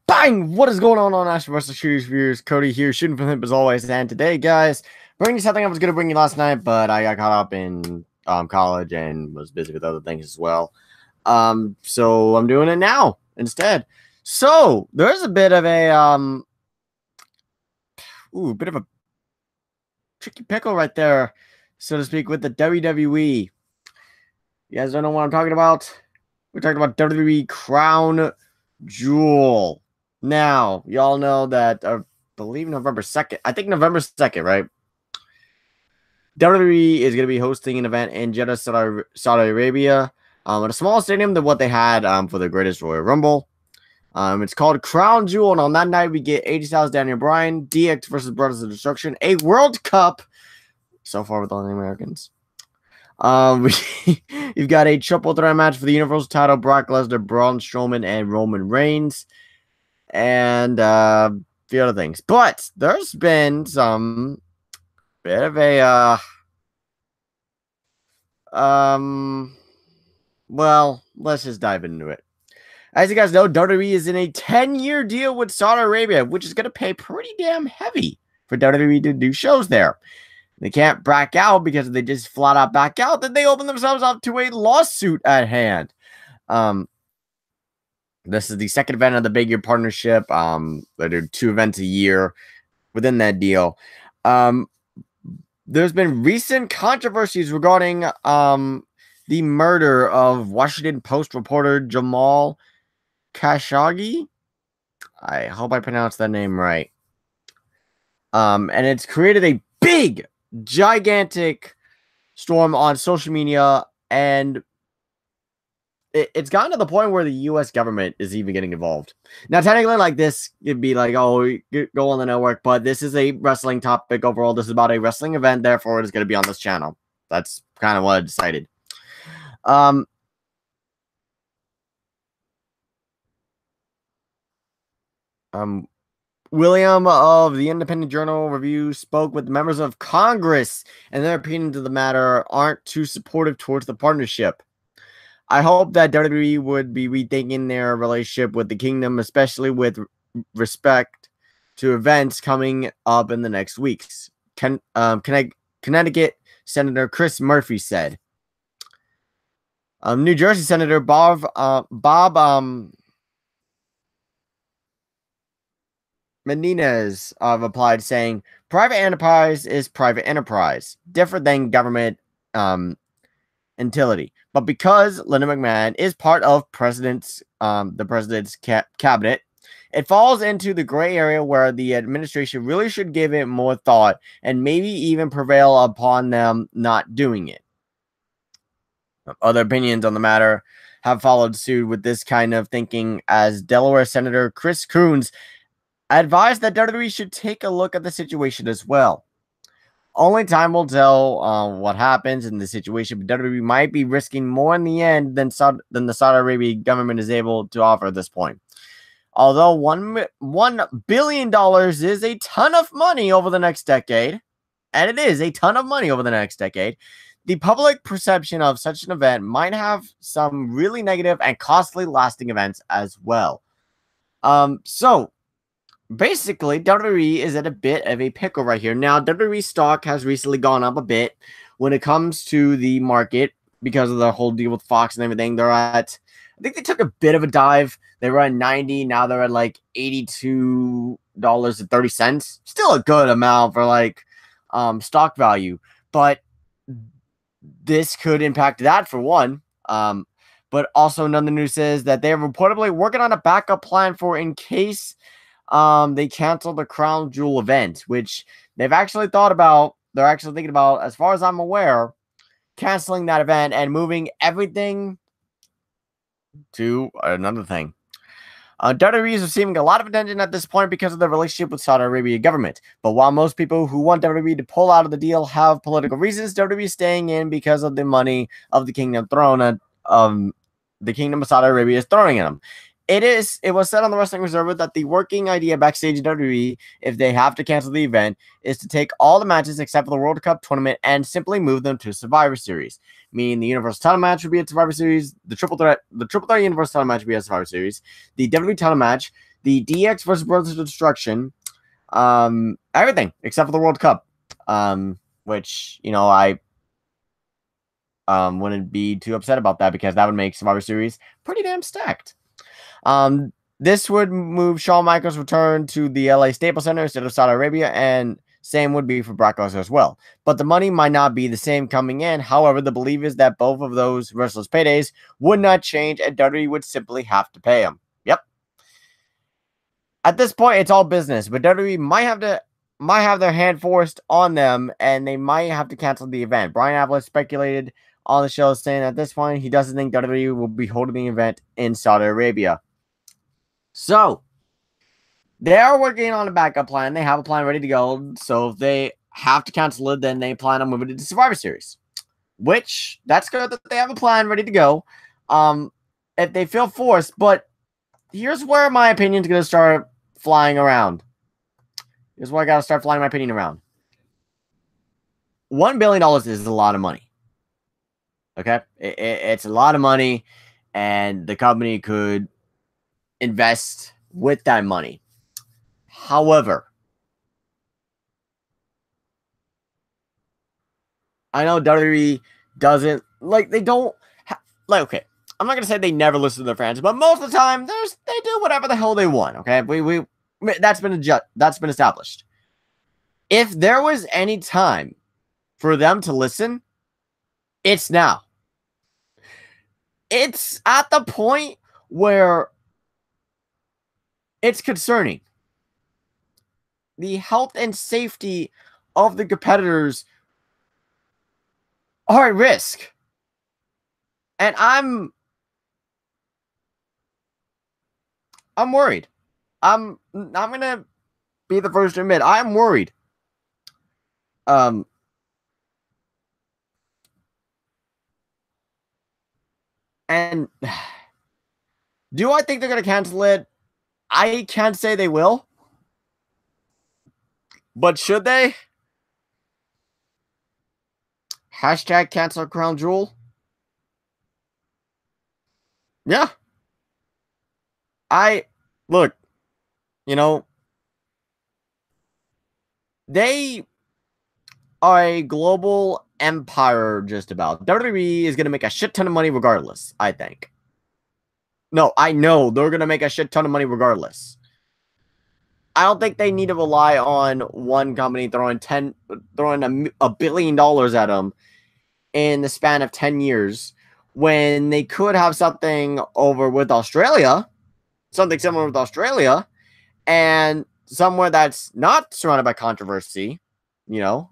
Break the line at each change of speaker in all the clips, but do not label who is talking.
Bang! What is going on Astro vs. Shooters viewers? Cody here, shooting from hip as always. And today, guys, bringing you something I was going to bring you last night, but I got caught up in college and was busy with other things as well. So I'm doing it now instead. So there's a bit of a bit of a tricky pickle right there, so to speak, with the WWE. You guys don't know what I'm talking about? We're talking about WWE Crown Jewel. Now, y'all know that, I believe November 2nd, I think November 2nd, right? WWE is going to be hosting an event in Jeddah, Saudi Arabia, at a smaller stadium than what they had for the Greatest Royal Rumble. It's called Crown Jewel, and on that night, we get AJ Styles, Daniel Bryan, DX versus Brothers of Destruction, a World Cup, so far with all the Americans. You've got a triple threat match for the Universal title: Brock Lesnar, Braun Strowman, and Roman Reigns, and a few other things. But there's been some bit of a well, let's just dive into it. As you guys know, WWE is in a 10-year deal with Saudi Arabia, which is going to pay pretty damn heavy for WWE to do shows there. They can't back out because if they just flat out back out, then they open themselves up to a lawsuit at hand. This is the second event of the Big Year Partnership. They do 2 events a year within that deal. There's been recent controversies regarding the murder of Washington Post reporter Jamal Khashoggi. I hope I pronounced that name right. And it's created a big, gigantic storm on social media, and it's gotten to the point where the U.S. government is even getting involved. Now, technically, like this, it'd be like, oh, go on the network, but this is a wrestling topic overall. This is about a wrestling event, therefore, it is going to be on this channel. That's kind of what I decided. William of the Independent Journal Review spoke with members of Congress, and their opinions of the matter aren't too supportive towards the partnership. I hope that WWE would be rethinking their relationship with the kingdom, especially with respect to events coming up in the next weeks. Connecticut Senator Chris Murphy said. New Jersey Senator Bob Menendez replied saying, private enterprise is private enterprise, different than government entity. But because Linda McMahon is part of the president's cabinet, it falls into the gray area where the administration really should give it more thought and maybe even prevail upon them not doing it. Other opinions on the matter have followed suit with this kind of thinking, as Delaware Senator Chris Coons advised that WWE should take a look at the situation as well. Only time will tell what happens in the situation, but WWE might be risking more in the end than the Saudi Arabian government is able to offer at this point. Although $1 billion is a ton of money over the next decade, and it is a ton of money over the next decade, the public perception of such an event might have some really negative and costly lasting events as well. So basically, WWE is at a bit of a pickle right here. Now, WWE stock has recently gone up a bit when it comes to the market because of the whole deal with Fox and everything. They're at, I think they took a bit of a dive. They were at 90. Now they're at like $82.30. Still a good amount for like stock value. But this could impact that for one. But also another news says that they're reportedly working on a backup plan for in case they cancel the Crown Jewel event, which they've actually thought about. They're actually thinking about, as far as I'm aware, canceling that event and moving everything to another thing. WWE is receiving a lot of attention at this point because of the relationship with Saudi Arabia government. But while most people who want WWE to pull out of the deal have political reasons, WWE is staying in because of the money of the Kingdom Throne, the Kingdom of Saudi Arabia is throwing at them. It was said on the Wrestling Observer that the working idea backstage at WWE, if they have to cancel the event, is to take all the matches except for the World Cup tournament and simply move them to Survivor Series. Meaning the Universal title match would be at Survivor Series, the Triple Threat Universal title match would be at Survivor Series, the WWE title match, the DX versus Brothers of Destruction, everything except for the World Cup, which, you know, I wouldn't be too upset about that because that would make Survivor Series pretty damn stacked. This would move Shawn Michaels' return to the LA Staples Center instead of Saudi Arabia, and same would be for Brock Lesnar as well. But the money might not be the same coming in. However, the belief is that both of those wrestlers' paydays would not change, and WWE would simply have to pay them. Yep. At this point, it's all business, but WWE might have their hand forced on them, and they might have to cancel the event. Brian Avalos speculated on the show saying at this point he doesn't think WWE will be holding the event in Saudi Arabia. So, they are working on a backup plan. They have a plan ready to go. So, if they have to cancel it, then they plan on moving it to Survivor Series. Which, that's good that they have a plan ready to go. If they feel forced. But, here's where my opinion is going to start flying around. Here's where I got to start flying my opinion around. $1 billion is a lot of money. Okay? It's a lot of money. And the company could invest with that money. However, I know WWE doesn't okay. I'm not gonna say they never listen to their fans, but most of the time, they do whatever the hell they want. Okay, that's been established. If there was any time for them to listen, it's now. It's at the point where it's concerning. The health and safety of the competitors are at risk. And I'm worried. I'm gonna be the first to admit I'm worried. And do I think they're gonna cancel it? I can't say they will. But should they? Hashtag cancel Crown Jewel. Yeah. Look, you know, they are a global empire just about. WWE is going to make a shit ton of money regardless, I think. No, I know they're going to make a shit ton of money regardless. I don't think they need to rely on one company throwing $1 billion at them in the span of 10 years when they could have something over with Australia, something similar with Australia, and somewhere that's not surrounded by controversy, you know,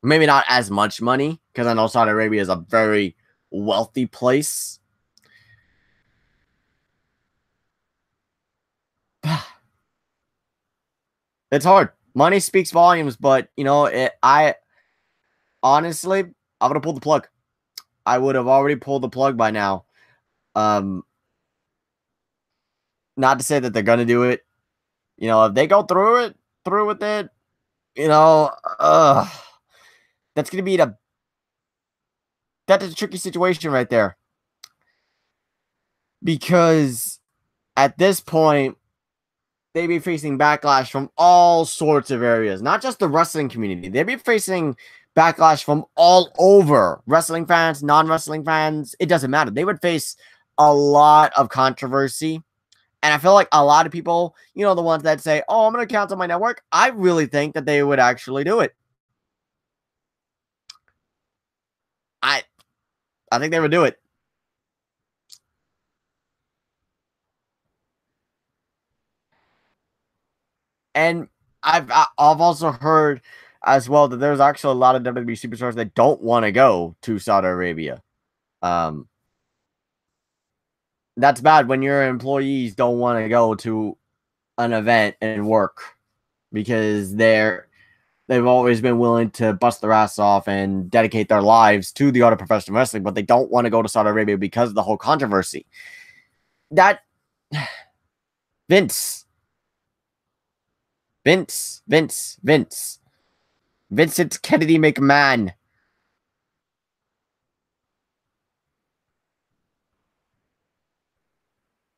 maybe not as much money, because I know Saudi Arabia is a very wealthy place. It's hard. Money speaks volumes, but, you know, honestly, I would have pulled the plug. I would have already pulled the plug by now. Not to say that they're going to do it. You know, if they go through with it, you know, that's going to be that's a tricky situation right there. Because at this point, they'd be facing backlash from all sorts of areas, not just the wrestling community. They'd be facing backlash from all over. Wrestling fans, non-wrestling fans, it doesn't matter. They would face a lot of controversy. And I feel like a lot of people, you know, the ones that say, oh, I'm going to cancel my network, I really think that they would actually do it. I think they would do it. And I've also heard as well that there's actually a lot of WWE superstars that don't want to go to Saudi Arabia. That's bad when your employees don't want to go to an event and work because they've always been willing to bust their ass off and dedicate their lives to the art of professional wrestling, but they don't want to go to Saudi Arabia because of the whole controversy. That Vince, Vincent Kennedy McMahon.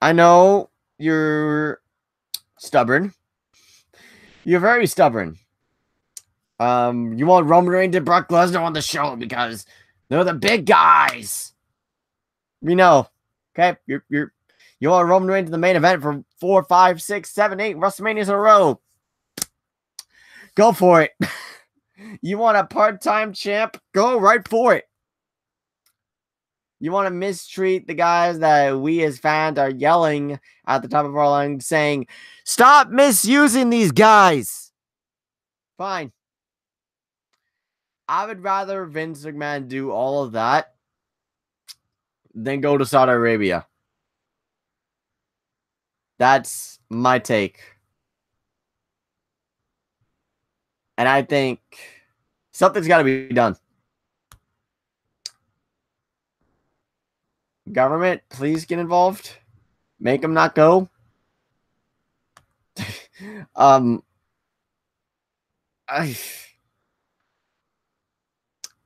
I know You're stubborn. You're very stubborn. You want Roman Reigns and Brock Lesnar on the show because they're the big guys. We know. Okay, you want Roman Reigns in the main event for 4, 5, 6, 7, 8 WrestleManias in a row. Go for it. You want a part-time champ? Go right for it. You want to mistreat the guys that we as fans are yelling at the top of our lungs saying, stop misusing these guys. Fine. I would rather Vince McMahon do all of that than go to Saudi Arabia. That's my take. And I think something's got to be done. Government, please get involved. Make them not go.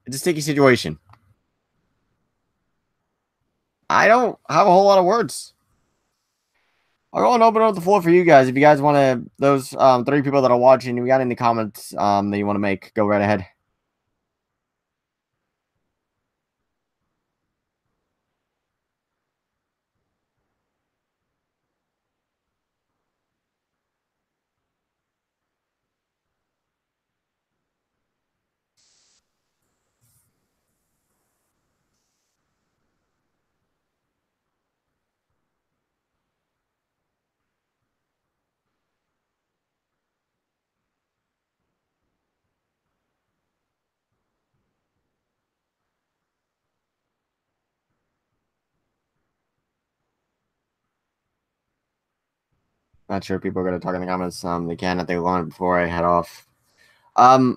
It's a sticky situation. I don't have a whole lot of words. I'll go and open up the floor for you guys. If you guys want to, those 3 people that are watching, if you got any comments that you want to make, go right ahead. Not sure if people are going to talk in the comments. They can if they want before I head off. I've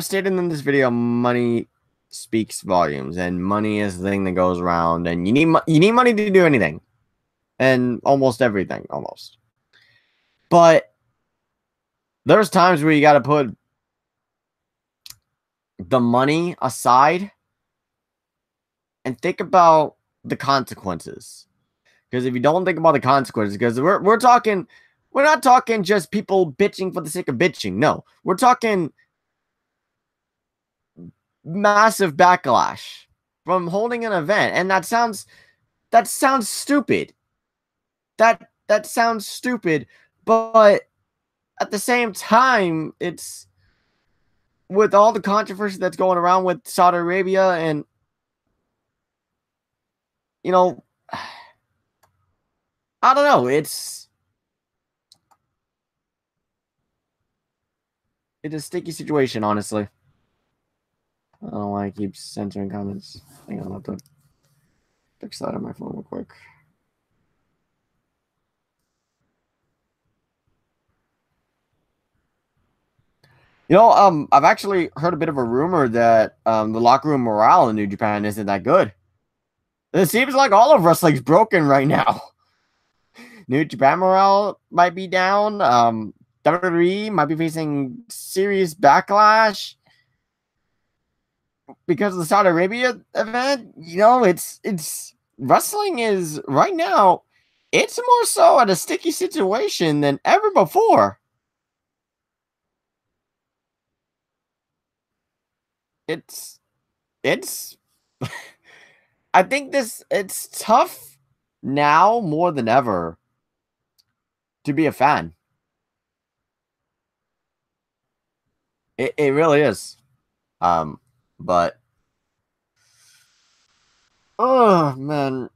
stated in this video, money speaks volumes, and money is the thing that goes around, and you need money to do anything, and almost everything, almost. But there's times where you got to put the money aside and think about the consequences. Because if you don't think about the consequences, because we're not talking just people bitching for the sake of bitching. No, we're talking massive backlash from holding an event, and that sounds stupid. That sounds stupid, but at the same time, it's with all the controversy that's going around with Saudi Arabia, and you know, I don't know. It's a sticky situation, honestly. I don't know why I keep censoring comments. Hang on, I'll have to fix that on my phone real quick. I've actually heard a bit of a rumor that the locker room morale in New Japan isn't that good. It seems like all of wrestling's broken right now. New Japan morale might be down. WWE might be facing serious backlash because of the Saudi Arabia event. It's wrestling is right now. It's more so at a sticky situation than ever before. It's I think it's tough now more than ever to be a fan. It really is. But oh man.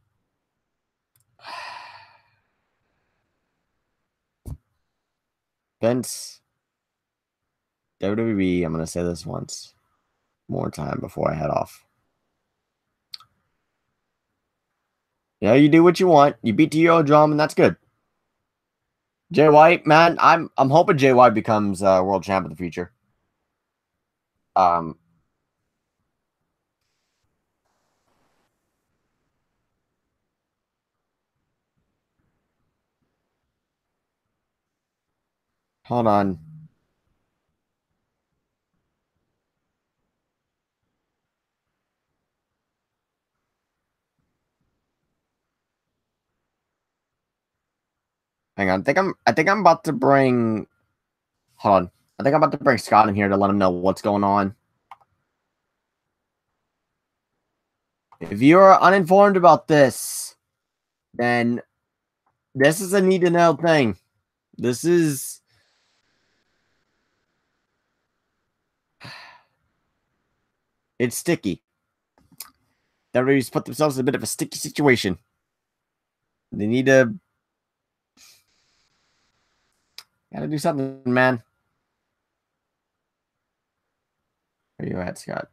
Vince, WWE, I'm gonna say this once more time before I head off. You do what you want. You beat the Eurodrum, and that's good. Jay White, man, I'm hoping Jay White becomes world champ in the future. Hold on. Hang on. I think I'm about to bring. Hold on. I think I'm about to bring Scott in here to let him know what's going on. If you are uninformed about this, then this is a need to know thing. This is. It's sticky. Everybody's put themselves in a bit of a sticky situation. They need to. Gotta do something, man. Where you at, Scott?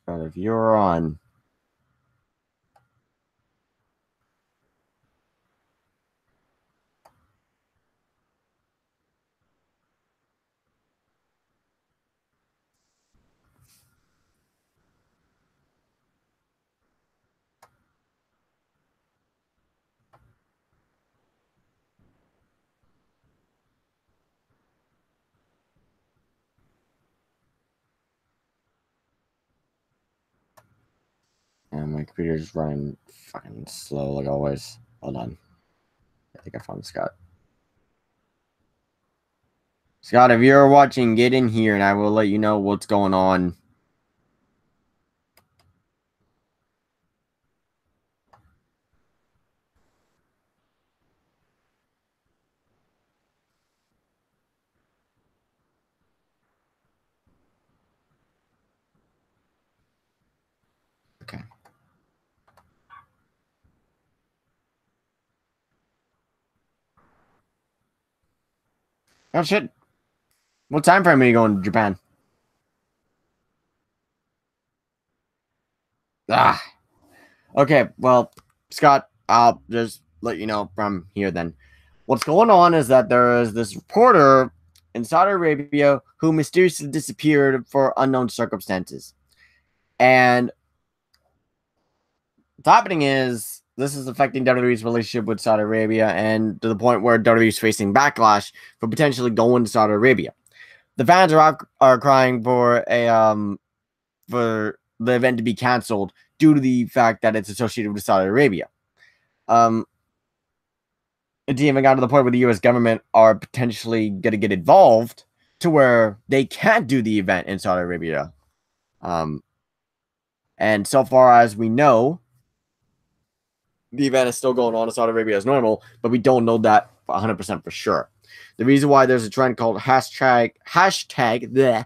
Scott, if you're on. And my computer's running fucking slow like always. Hold on. I think I found Scott. Scott, if you're watching, get in here and I will let you know what's going on. Okay. Oh shit. What time frame are you going to Japan? Ah. Okay, well, Scott, I'll just let you know from here then. What's going on is that there is this reporter in Saudi Arabia who mysteriously disappeared for unknown circumstances. And what's happening is this is affecting WWE's relationship with Saudi Arabia and to the point where WWE is facing backlash for potentially going to Saudi Arabia. The fans are crying for for the event to be canceled due to the fact that it's associated with Saudi Arabia. It even got to the point where the U.S. government are potentially going to get involved to where they can't do the event in Saudi Arabia. And so far as we know, the event is still going on in Saudi Arabia as normal, but we don't know that 100% for sure. The reason why there's a trend called hashtag the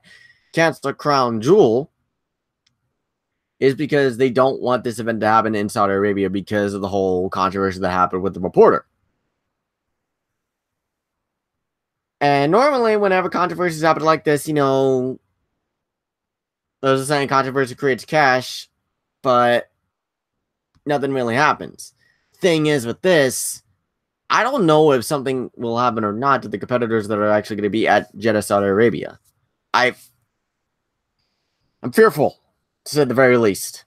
cancel crown jewel is because they don't want this event to happen in Saudi Arabia because of the whole controversy that happened with the reporter. And normally, whenever controversies happen like this, you know, there's a saying controversy creates cash, but nothing really happens. Thing is with this, I don't know if something will happen or not to the competitors that are actually going to be at Jeddah, Saudi Arabia. I'm fearful, to say the very least.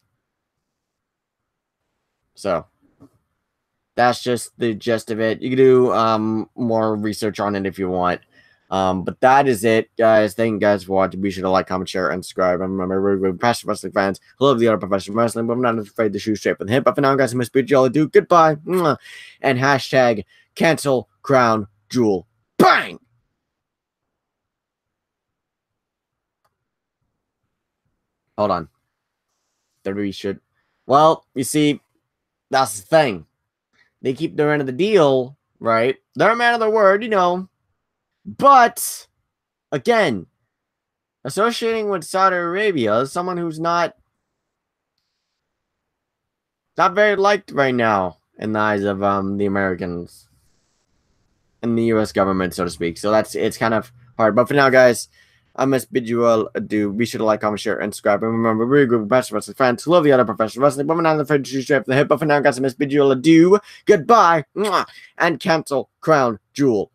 So that's just the gist of it. You can do more research on it if you want. But that is it, guys. Thank you guys for watching. Be sure to like, comment, share, and subscribe. And remember, we're professional wrestling fans who love the art of professional wrestling, but I'm not afraid to shoot straight from the hip. But for now, guys, I must bid you all adieu. Goodbye. And hashtag cancel crown jewel. Bang! Hold on. WWE should. Well, you see, that's the thing. They keep their end of the deal, right? They're a man of their word, you know. But, again, associating with Saudi Arabia is someone who's not very liked right now in the eyes of the Americans and the U.S. government, so to speak. So it's kind of hard. But for now, guys, I must bid you all adieu. Be sure to like, comment, share, and subscribe. And remember, we're a group of professional wrestling fans who love the art of professional wrestling, but we're not afraid to shoot straight from the hip. But for now, guys, I must bid you all adieu. Goodbye. And cancel crown jewel.